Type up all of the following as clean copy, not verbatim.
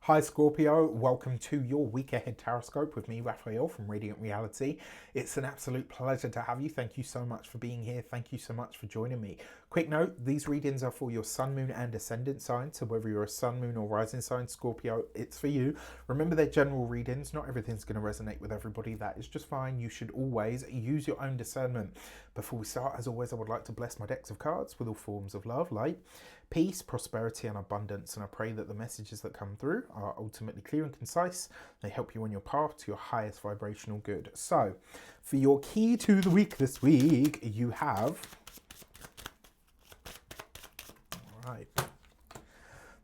Hi Scorpio, welcome to your week ahead tarot with me, Raphael from Radiant Reality. It's an absolute pleasure to have you. Thank you so much for being here. Thank you so much for joining me. Quick note, these readings are for your sun, moon and ascendant sign. So whether you're a sun, moon or rising sign, Scorpio, it's for you. Remember, they're general readings. Not everything's going to resonate with everybody. That is just fine. You should always use your own discernment. Before we start, as always, I would like to bless my decks of cards with all forms of love, light, peace, prosperity and abundance, and I pray that the messages that come through are ultimately clear and concise. They help you on your path to your highest vibrational good. So for your key to the week this week, you have, all right,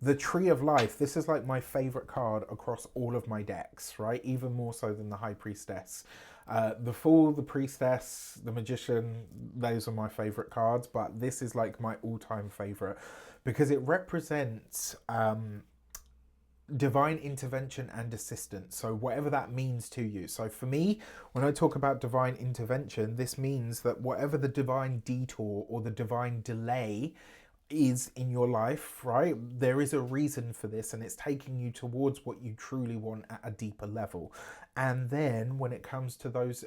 the Tree of Life. This is like my favorite card across all of my decks, right? Even more so than the High Priestess. The Fool, the Priestess, the Magician, those are my favorite cards, but this is like my all-time favorite because it represents divine intervention and assistance. So whatever that means to you. So for me, when I talk about divine intervention, this means that whatever the divine detour or the divine delay is in your life, right, there is a reason for this, and it's taking you towards what you truly want at a deeper level. And then when it comes to those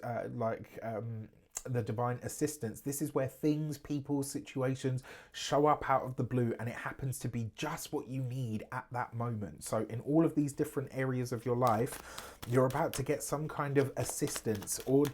the divine assistance, this is where things, people, situations show up out of the blue, and it happens to be just what you need at that moment. So in all of these different areas of your life, you're about to get some kind of assistance or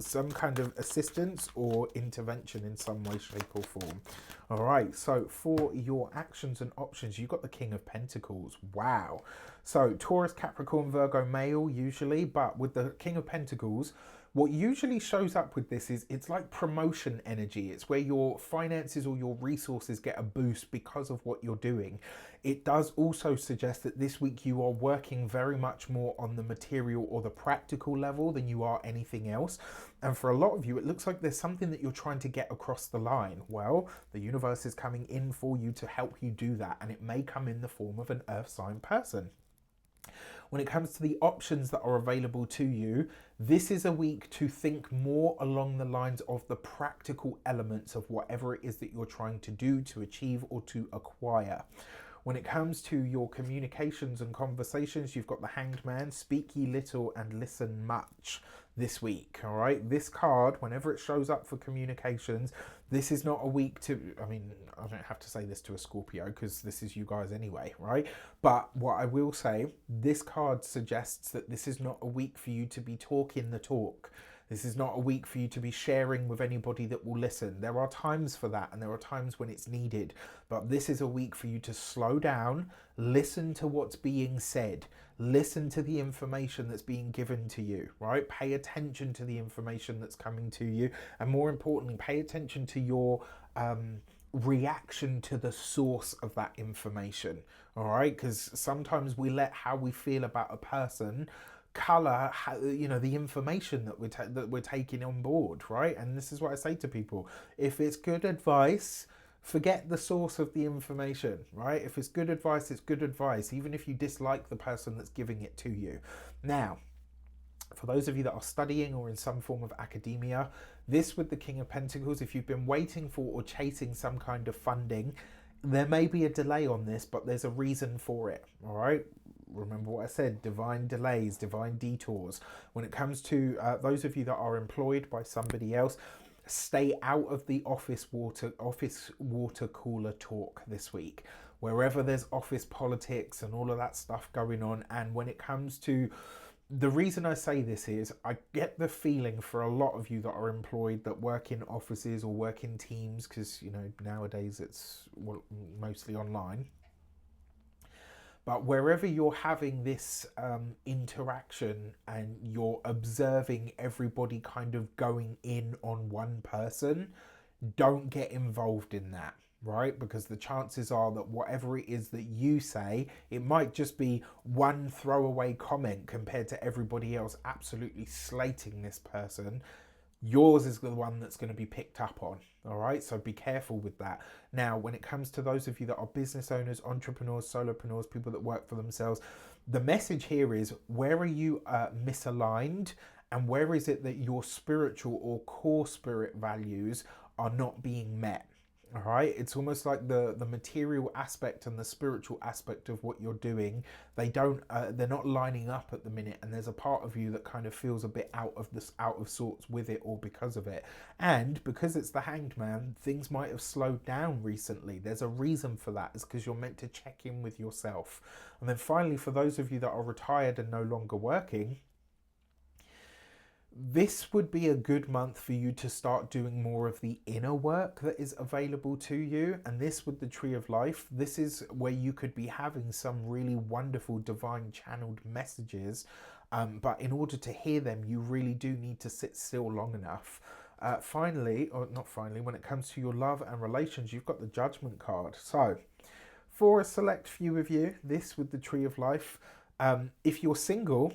some kind of assistance or intervention in some way, shape or form. All right, so for your actions and options, you've got the King of Pentacles. Wow. So Taurus, Capricorn, Virgo male usually, but with the King of Pentacles, what usually shows up with this is it's like promotion energy. It's where your finances or your resources get a boost because of what you're doing. It does also suggest that this week you are working very much more on the material or the practical level than you are anything else. And for a lot of you, it looks like there's something that you're trying to get across the line. Well, the universe is coming in for you to help you do that, and it may come in the form of an earth sign person. When it comes to the options that are available to you, this is a week to think more along the lines of the practical elements of whatever it is that you're trying to do, to achieve, or to acquire. When it comes to your communications and conversations, you've got the Hanged Man, speak ye little and listen much this week, all right? This card, whenever it shows up for communications, this is not a week to, I mean, I don't have to say this to a Scorpio because this is you guys anyway, right? But what I will say, this card suggests that this is not a week for you to be talking the talk. This is not a week for you to be sharing with anybody that will listen. There are times for that and there are times when it's needed. But this is a week for you to slow down, listen to what's being said, listen to the information that's being given to you, right? Pay attention to the information that's coming to you. And more importantly, pay attention to your reaction to the source of that information, all right? Because sometimes we let how we feel about a person color, you know, the information that we're taking on board, right? And this is what I say to people: if it's good advice, forget the source of the information, right? If it's good advice, it's good advice, even if you dislike the person that's giving it to you. Now, for those of you that are studying or in some form of academia, this with the King of Pentacles, if you've been waiting for or chasing some kind of funding, there may be a delay on this, but there's a reason for it, all right? Remember what I said, divine delays, divine detours. When it comes to those of you that are employed by somebody else, stay out of the office water cooler talk this week. Wherever there's office politics and all of that stuff going on, and when it comes to, the reason I say this is I get the feeling for a lot of you that are employed, that work in offices or work in teams, because you know nowadays it's mostly online. But wherever you're having this interaction and you're observing everybody kind of going in on one person, don't get involved in that, right? Because the chances are that whatever it is that you say, it might just be one throwaway comment compared to everybody else absolutely slating this person. Yours is the one that's going to be picked up on, all right? So be careful with that. Now, when it comes to those of you that are business owners, entrepreneurs, solopreneurs, people that work for themselves, the message here is, where are you misaligned, and where is it that your spiritual or core spirit values are not being met? All right, it's almost like the material aspect and the spiritual aspect of what you're doing, they're not lining up at the minute, and there's a part of you that kind of feels a bit out of sorts with it or because of it. And because it's the Hanged Man, things might have slowed down recently. There's a reason for that. It's because you're meant to check in with yourself. And then finally, for those of you that are retired and no longer working, this would be a good month for you to start doing more of the inner work that is available to you. And this, with the Tree of Life, this is where you could be having some really wonderful divine channeled messages, but in order to hear them, you really do need to sit still long enough. Finally, or not finally, when it comes to your love and relations, you've got the Judgment card. So for a select few of you, this with the Tree of Life, if you're single,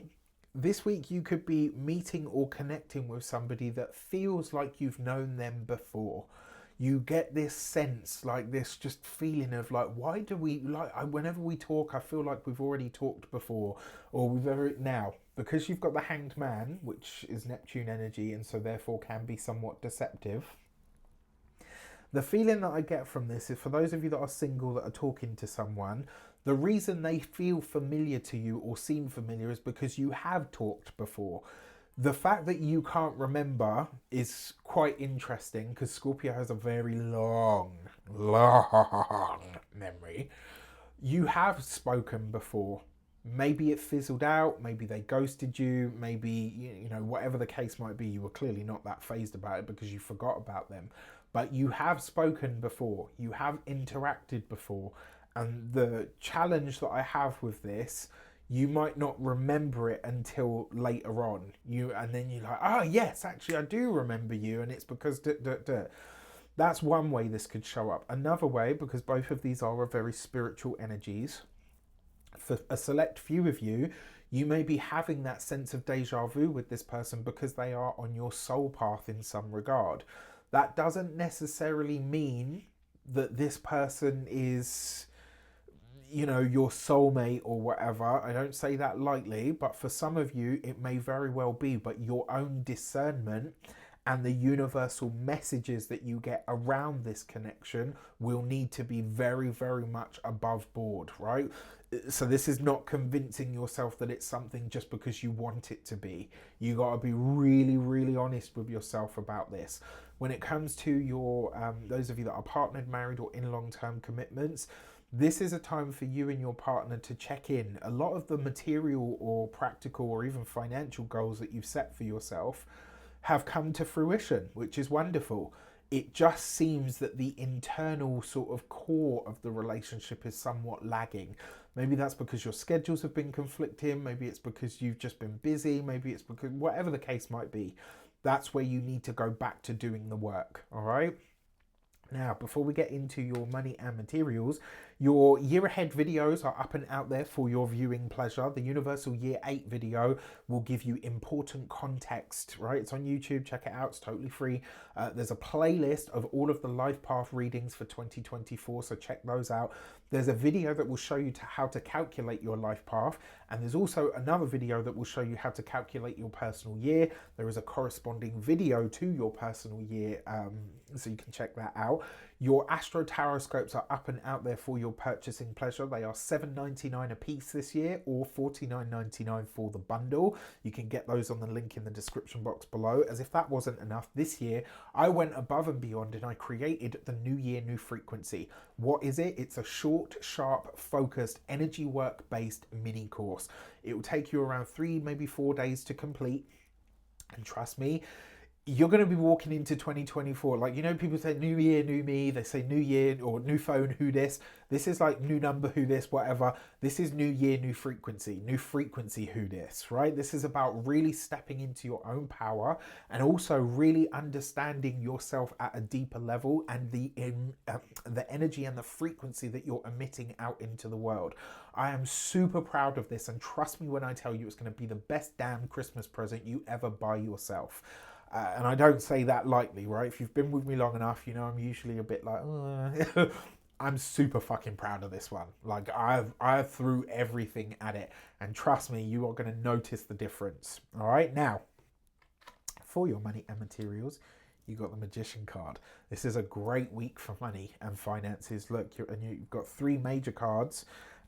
this week you could be meeting or connecting with somebody that feels like you've known them before. You get this sense, like this just feeling of like, why do we, like, whenever we talk, I feel like we've already talked before, or we've ever, now, because you've got the Hanged Man, which is Neptune energy, and so therefore can be somewhat deceptive. The feeling that I get from this is, for those of you that are single that are talking to someone, the reason they feel familiar to you or seem familiar is because you have talked before. The fact that you can't remember is quite interesting, because Scorpio has a very long memory. You have spoken before. Maybe it fizzled out, maybe they ghosted you, maybe, you know, whatever the case might be, you were clearly not that fazed about it because you forgot about them. But you have spoken before, you have interacted before. And the challenge that I have with this, you might not remember it until later on. And then you're like, oh yes, actually I do remember you, and it's because That's one way this could show up. Another way, because both of these are very spiritual energies, for a select few of you, you may be having that sense of deja vu with this person because they are on your soul path in some regard. That doesn't necessarily mean that this person is, you know, your soulmate or whatever. I don't say that lightly, but for some of you, it may very well be. But your own discernment and the universal messages that you get around this connection will need to be very, very much above board, right? So this is not convincing yourself that it's something just because you want it to be. You got to be really, really honest with yourself about this. When it comes to your, those of you that are partnered, married, or in long-term commitments, this is a time for you and your partner to check in. A lot of the material or practical or even financial goals that you've set for yourself have come to fruition, which is wonderful. It just seems that the internal sort of core of the relationship is somewhat lagging. Maybe that's because your schedules have been conflicting. Maybe it's because you've just been busy. Maybe it's because, whatever the case might be, that's where you need to go back to doing the work. All right. Now, before we get into your money and materials, your year ahead videos are up and out there for your viewing pleasure. The Universal Year 8 video will give you important context, right? It's on YouTube, check it out, it's totally free. There's a playlist of all of the life path readings for 2024, so check those out. There's a video that will show you how to calculate your life path, and there's also another video that will show you how to calculate your personal year. There is a corresponding video to your personal year, so you can check that out. Your Astro Tarot scopes are up and out there for your purchasing pleasure. They are $7.99 a piece this year, or $49.99 for the bundle. You can get those on the link in the description box below. As if that wasn't enough, this year I went above and beyond and I created the New Year, New Frequency. What is it? It's a short, sharp, focused, energy work based mini course. It will take you around 3, maybe 4 days to complete. And trust me, you're going to be walking into 2024 like, you know, people say new year, new me. They say new year or new phone, who this. This is like new number, who this, whatever. This is new year, new frequency, who this, right? This is about really stepping into your own power and also really understanding yourself at a deeper level and the energy and the frequency that you're emitting out into the world. I am super proud of this, and trust me when I tell you, it's going to be the best damn Christmas present you ever buy yourself. And I don't say that lightly, right? If you've been with me long enough, you know I'm usually a bit like, I'm super fucking proud of this one. Like, I threw everything at it, and trust me, you are going to notice the difference. All right, now, for your money and materials, You got the Magician card. This is a great week for money and finances. Look, you've got 3 major cards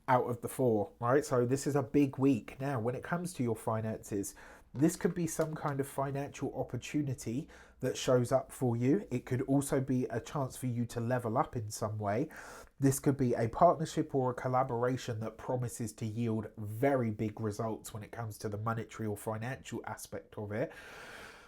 out of the 4, right? So this is a big week. Now, when it comes to your finances, this could be some kind of financial opportunity that shows up for you. It could also be a chance for you to level up in some way. This could be a partnership or a collaboration that promises to yield very big results when it comes to the monetary or financial aspect of it.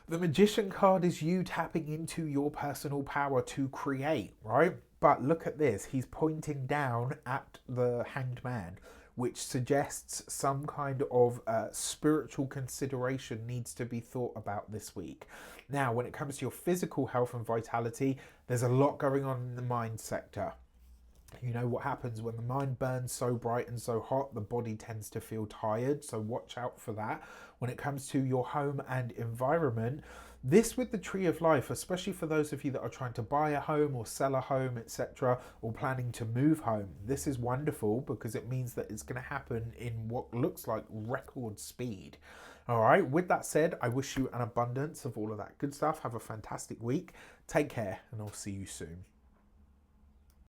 The Magician card is you tapping into your personal power to create, right? But look at this. He's pointing down at the Hanged Man, which suggests some kind of spiritual consideration needs to be thought about this week. Now, when it comes to your physical health and vitality, there's a lot going on in the mind sector. You know what happens when the mind burns so bright and so hot, the body tends to feel tired, so watch out for that. When it comes to your home and environment, this with the Tree of Life, especially for those of you that are trying to buy a home or sell a home, etc., or planning to move home, this is wonderful because it means that it's going to happen in what looks like record speed. All right, with that said, I wish you an abundance of all of that good stuff. Have a fantastic week. Take care, and I'll see you soon.